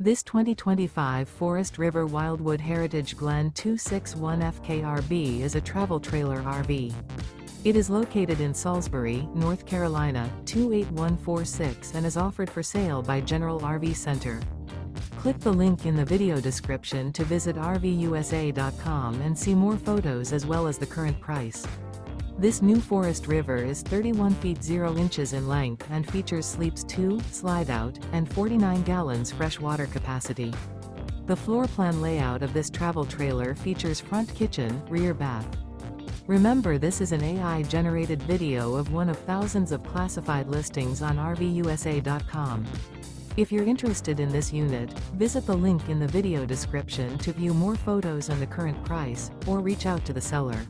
This 2025 Forest River Wildwood Heritage Glen 261 FKRB is a travel trailer RV. It is located in Salisbury, North Carolina, 28146 and is offered for sale by General RV Center. Click the link in the video description to visit RVUSA.com and see more photos as well as the current price. This new Forest River is 31 feet 0 inches in length and features sleeps 2, slide-out, and 49 gallons fresh water capacity. The floor plan layout of this travel trailer features front kitchen, rear bath. Remember, this is an AI-generated video of one of thousands of classified listings on RVUSA.com. If you're interested in this unit, visit the link in the video description to view more photos and the current price, or reach out to the seller.